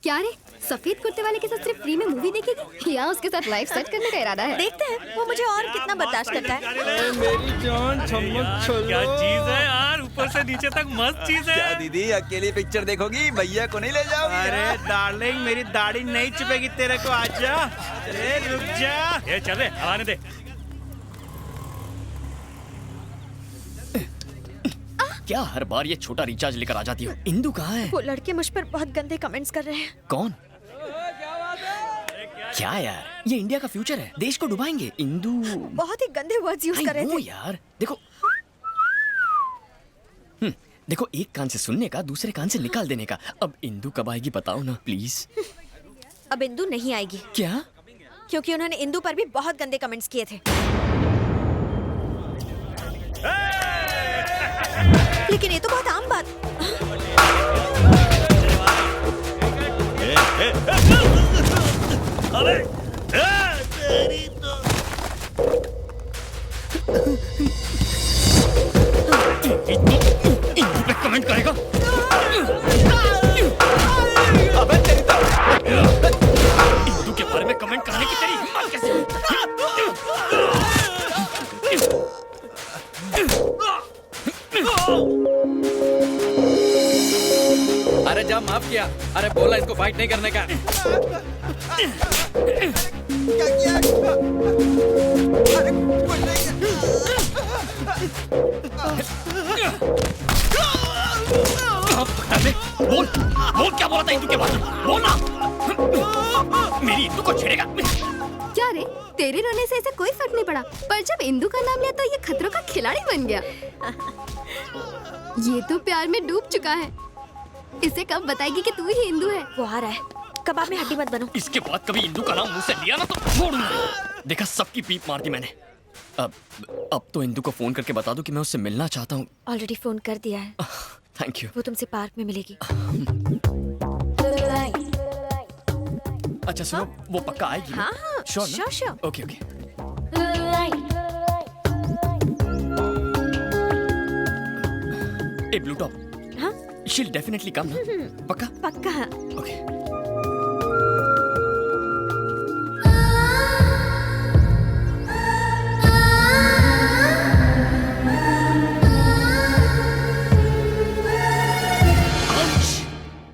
क्या रे, सफेद कुर्ते वाले के साथ सिर्फ फ्री में मूवी देखेगी या उसके साथ लाइफ सेट करने का इरादा है? देखते हैं वो मुझे और कितना बर्दाश्त करता है। मेरी जान चम्मच छोलो। क्या चीज है यार, ऊपर से नीचे तक मस्त चीज है। क्या दीदी अकेली पिक्चर देखोगी, भैया को नहीं ले जाओगी? अरे डार्लिंग, मेरी दाढ़ी नहीं चुपेगी तेरे को, आजा। अरे रुक जा। ये चल रे, आने दे। क्या हर बार ये छोटा रिचार्ज लेकर आ जाती हो? इंदु कहाँ है? वो लड़के मुझ पर बहुत गंदे कमेंट्स कर रहे हैं। कौन? क्या यार, ये इंडिया का फ्यूचर है, देश को डुबाएंगे। इंदु बहुत ही गंदे वर्ड्स यूज कर रहे थे। यार देखो, देखो, एक कान से सुनने का, दूसरे कान से निकाल देने का। अब इंदु कब आएगी बताओ ना प्लीज। अब इंदु नहीं आएगी। क्या? क्योंकि उन्होंने इंदु पर भी बहुत गंदे कमेंट्स किए थे। लेकिन ये तो बहुत आम बात। अरे तेरी तो इंदु पे कमेंट करेगा? अबे तेरी तो इंदु के बारे में कमेंट करने की तेरी हिम्मत कैसे? अरे जा, माफ किया। अरे बोला इसको फाइट नहीं करने का। क्या किया? अरे बोल बोल, क्या बोला था इंदु के बारे में? बोल ना। मेरी इंदु को छेड़ेगा? क्या रे, तेरे रोने से ऐसे कोई फर्क नहीं पड़ा, पर जब इंदु का नाम लिया तो ये खतरों का खिलाड़ी बन गया। ये तो प्यार में डूब चुका है। इसे कब बताएगी कि तू ही इंदु है? वो आ रहा है, कबाब में हड्डी मत बनो। इसके बाद कभी इंदु का नाम मुंह से लिया ना तो छोड़ूंगा। देखा, सबकी पीप मार दी मैंने। अब तो इंदु को फोन करके बता दूं कि मैं उससे मिलना चाहता हूँ। ऑलरेडी फोन कर दिया है। Thank you. वो तुमसे पार्क में मिलेगी। अच्छा सुनो, वो पक्का आएगी? हाँ हाँ, sure sure. Okay okay. A blue top, हाँ she'll definitely come ना? पक्का? पक्का। ओके।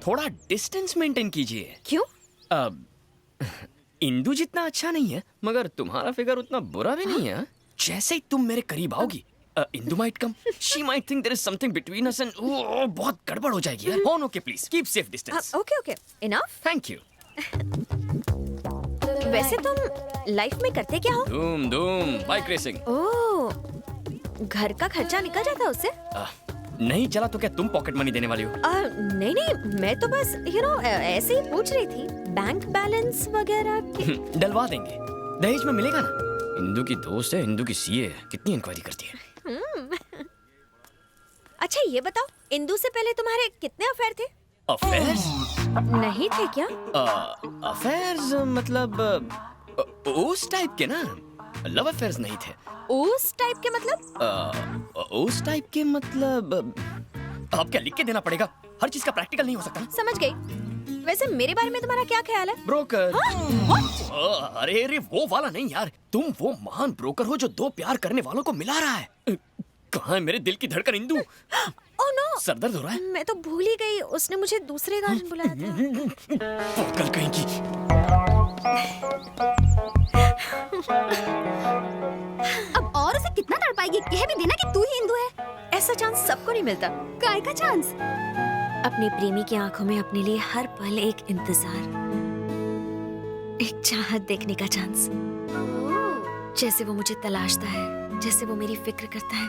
थोड़ा डिस्टेंस मेंटेन कीजिए। क्यों? इंदु जितना अच्छा नहीं है, मगर तुम्हारा फिगर उतना बुरा भी नहीं है। जैसे ही तुम मेरे करीब आओगी, Indu might come. She might think there is something between us and बहुत गड़बड़ हो जाएगी यार। Oh, okay, please keep safe distance. Okay okay, enough. Thank you. वैसे तुम लाइफ में करते क्या हो? धूम बाइक रेसिंग। ओह, घर का खर्चा निकल जाता है उससे? नहीं चला तो क्या तुम पॉकेट मनी देने वाली हो? नहीं नहीं, मैं तो बस ऐसे ही पूछ रही थी, बैंक बैलेंस वगैरह के। डलवा देंगे, दहेज में मिलेगा ना। इंदु की दोस्त है, इंदु की सीए है, कितनी इंक्वायरी करती है। अच्छा ये बताओ, इंदु से पहले तुम्हारे कितने अफेयर थे? अफेयर्स? नहीं थे क्या? अफेयर्स मतलब उस टाइप के ना, लव अफेयर्स नहीं थे। उस टाइप के मतलब? उस टाइप के मतलब अब क्या लिख के देना पड़ेगा? हर चीज का प्रैक्टिकल नहीं हो सकता। समझ गई। वैसे मेरे बारे में तुम्हारा क्या ख्याल है? ब्रोकर। What? अरे वो वाला नहीं यार, तुम वो महान ब्रोकर हो जो दो प्यार करने वालों को मिला रहा है। कहाँ है मेरे दिल की धड़कन इंदु? ओह नो, सर दर्द हो रहा है? मैं तो भूल ही गई, उसने मुझे दूसरे गार्डन बुलाया था। कल कहीं की। अब और उसे कितना तड़पाएगी? कह भी देना कि तू ही इंदु है। ऐसा चांस सबको नहीं मिलता। काय का चांस? अपने प्रेमी की आंखों में अपने लिए हर पल एक इंतजार, एक चाहत देखने का चांस। जैसे वो मुझे तलाशता है, जैसे वो मेरी फिक्र करता है,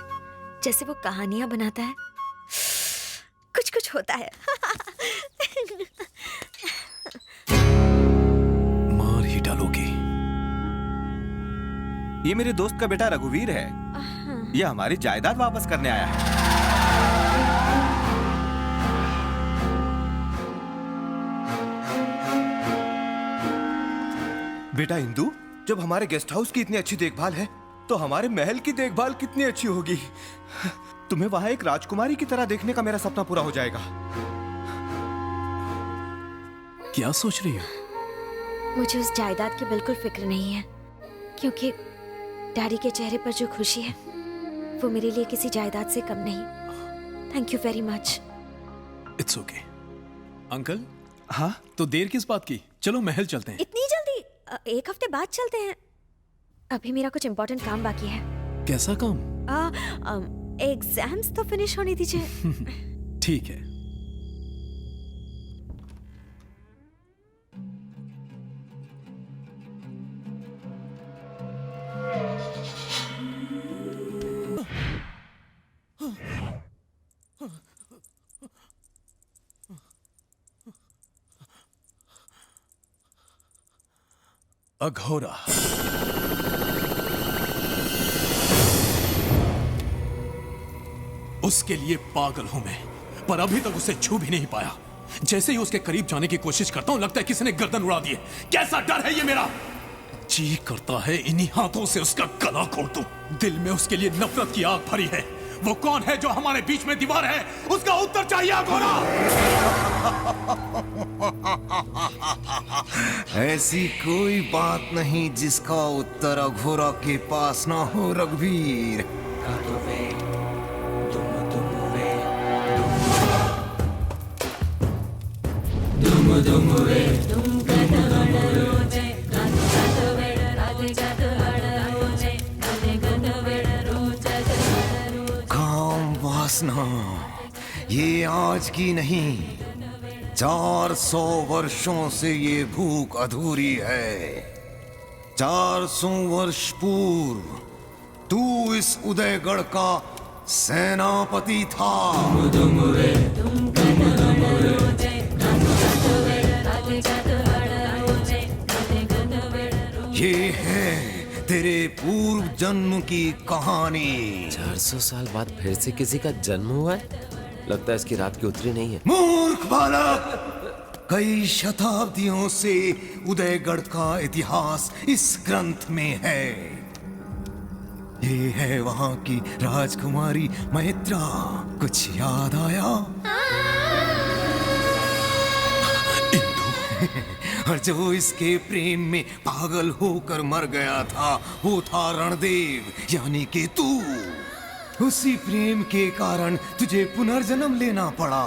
जैसे वो कहानियां बनाता है, कुछ कुछ होता है। मार ही डालोगी। ये मेरे दोस्त का बेटा रघुवीर है। ये हमारी जायदाद वापस करने आया है। बेटा इंदु, जब हमारे गेस्ट हाउस की इतनी अच्छी देखभाल है, तो हमारे महल की देखभाल कितनी अच्छी होगी। तुम्हें वहां एक राजकुमारी की तरह देखने का मेरा सपना पूरा हो जाएगा। क्या सोच रही हो? मुझे उस जायदाद की बिल्कुल फिक्र नहीं है, क्योंकि डैडी के चेहरे पर जो खुशी है वो मेरे लिए किसी जायदाद से कम नहीं। Thank you very much. It's okay. Uncle, हाँ तो देर किस बात की? चलो महल चलते हैं। इतनी जल्दी? 1 हफ्ते बाद चलते हैं। अभी मेरा कुछ इम्पोर्टेंट काम बाकी है। कैसा काम? एग्जाम्स तो फिनिश होने दीजिए। ठीक है। अघोरा। उसके लिए पागल हूं मैं, पर अभी तक उसे छू भी नहीं पाया। जैसे ही उसके करीब जाने की कोशिश करता हूं, लगता है किसी ने गर्दन उड़ा दी है। कैसा डर है ये मेरा! जी करता है इन्हीं हाथों से उसका गला खोल दूं। दिल में उसके लिए नफरत की आग भरी है। वो कौन है जो हमारे बीच में दीवार है? उसका उत्तर चाहिए अघोरा। ऐसी कोई बात नहीं जिसका उत्तर अघोरा के पास ना हो रघुवीर। काम वासना ये आज की नहीं, 400 वर्षों से ये भूख अधूरी है। 400 वर्ष पूर्व तू इस उदयगढ़ का सेनापति था। ये है तेरे पूर्व जन्म की कहानी। 400 साल बाद फिर से किसी का जन्म हुआ है। लगता है इसकी रात की उतरी नहीं है। मूर्ख बालक, कई शताब्दियों से उदयगढ़ का इतिहास इस ग्रंथ में है। ये है वहां की राजकुमारी मैत्रा। कुछ याद आया? और जो इसके प्रेम में पागल होकर मर गया था वो था रणदेव, यानी कि तू। उसी प्रेम के कारण तुझे पुनर्जन्म लेना पड़ा।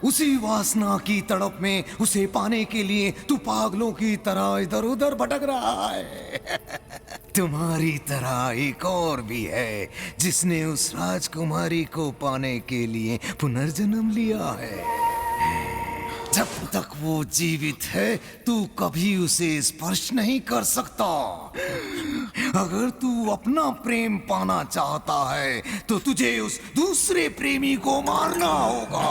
उसी वासना की तड़प में उसे पाने के लिए तू पागलों की तरह इधर उधर भटक रहा है। तुम्हारी तरह एक और भी है जिसने उस राजकुमारी को पाने के लिए पुनर्जन्म लिया है। जब तक वो जीवित है तू कभी उसे स्पर्श नहीं कर सकता। अगर तू अपना प्रेम पाना चाहता है तो तुझे उस दूसरे प्रेमी को मारना होगा।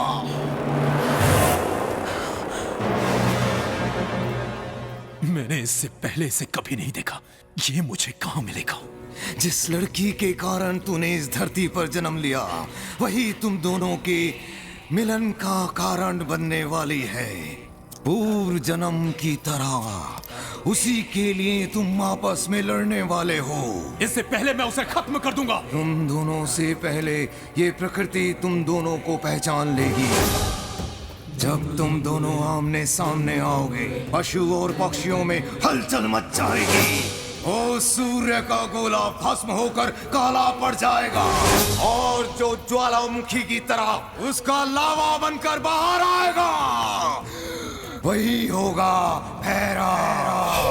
मैंने इससे पहले इसे कभी नहीं देखा। ये मुझे कहाँ मिलेगा? जिस लड़की के कारण तूने इस धरती पर जन्म लिया वही तुम दोनों के मिलन का कारण बनने वाली है। पूर्व जन्म की तरह उसी के लिए तुम आपस में लड़ने वाले हो। इससे पहले मैं उसे खत्म कर दूंगा। तुम दोनों से पहले ये प्रकृति तुम दोनों को पहचान लेगी। जब तुम दोनों आमने सामने आओगे पशु और पक्षियों में हलचल मच जाएगी। ओ सूर्य का गोला भस्म होकर काला पड़ जाएगा और जो ज्वालामुखी की तरह उसका लावा बनकर बाहर आएगा वही होगा भैरव।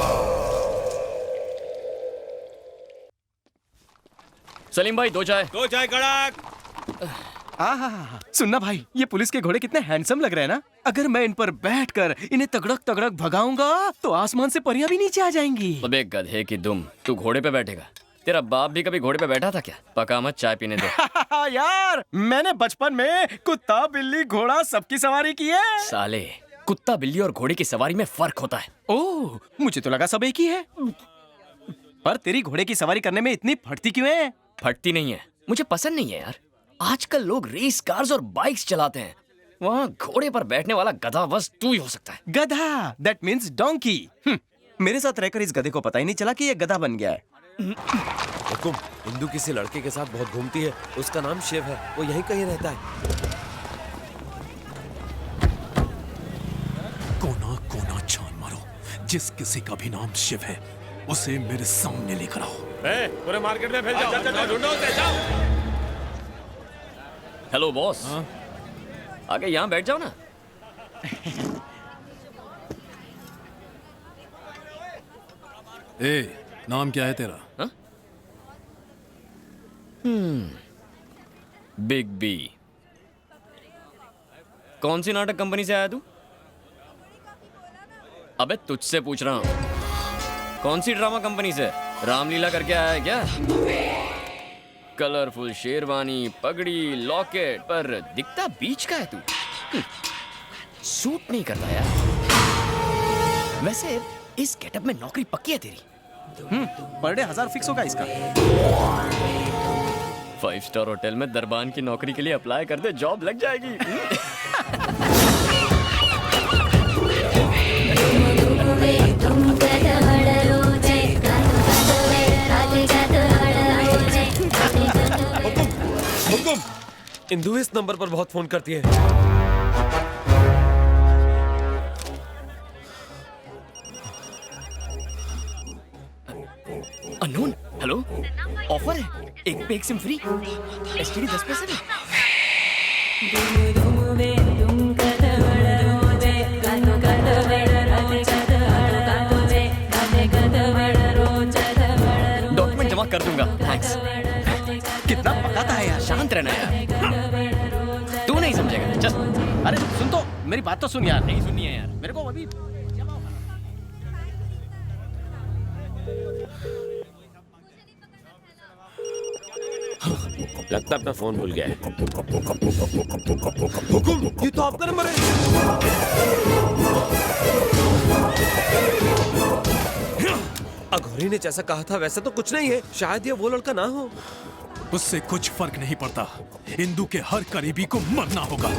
सलीम भाई, 2 चाय। 2 चाय कड़क। हाँ, सुनना भाई, ये पुलिस के घोड़े कितने हैंडसम लग रहे हैं ना। अगर मैं इन पर बैठकर इन्हें तगड़क तगड़क भगाऊंगा तो आसमान से परियां भी नीचे आ जाएंगी। अबे गधे की दुम, तू घोड़े पे बैठेगा? तेरा बाप भी कभी घोड़े पे बैठा था क्या? पका मत, चाय पीने दे। यार, मैंने बचपन में कुत्ता बिल्ली घोड़ा सबकी सवारी की है। साले, कुत्ता बिल्ली और घोड़े की सवारी में फर्क होता है। ओह, मुझे तो लगा सब एक ही है। पर तेरी घोड़े की सवारी करने में इतनी फटती क्यों है? फटती नहीं है, मुझे पसंद नहीं है यार। आजकल लोग रेस कार्स और बाइक्स चलाते हैं, वहाँ घोड़े पर बैठने वाला गधा बस तू ही हो सकता है। गधा, दैट मीन्स डोंकी। मेरे साथ रहकर इस गधे को पता ही नहीं चला कि ये गधा बन गया है। हुकुम, इंदु किसी लड़के के साथ बहुत घूमती है। उसका नाम शिव है, वो यहीं कहीं रहता है। कोना कोना जिस किसी का भी नाम शिव है उसे मेरे सामने लेकर आओ। पूरे मार्केट में फैल जाओ, ढूंढो उसे, जाओ। हेलो बॉस, आगे यहाँ बैठ जाओ ना। ए, नाम क्या है तेरा? हाँ? Big B. कौन सी नाटक कंपनी से आया तू? अबे तुझसे पूछ रहा हूं। कौन सी ड्रामा कंपनी से? रामलीला करके आया है क्या? कलरफुल शेरवानी, पगड़ी, लॉकेट, पर दिखता बीच का है तू। सूट नहीं करता यार। वैसे इस गेटअप में नौकरी पक्की है तेरी? पर डे 1000 फिक्स होगा इसका। 5 स्टार होटल में दरबान की नौकरी के लिए अप्लाई कर दे, जॉब लग जाएगी। हुकुम, इंदु इस नंबर पर बहुत फोन करती है। अननोन, हेलो, ऑफर है, एक पे एक सिम फ्री, एसटीडी 10 पैसे में। डॉक्यूमेंट जमा कर दूंगा, थैंक्स। कितना पकाता है यार। शांत रहना यार, तू नहीं समझेगा। चल, अरे सुन तो, मेरी बात तो सुन यार। नहीं सुननी है यार। मेरे को अभी लगता अपना फोन भूल गया है। हुकुम, ये तो आपका नंबर है। अघोरी ने जैसा कहा था वैसा तो कुछ नहीं है। शायद ये वो लड़का ना हो। उससे कुछ फर्क नहीं पड़ता। इंदु के हर करीबी को मरना होगा।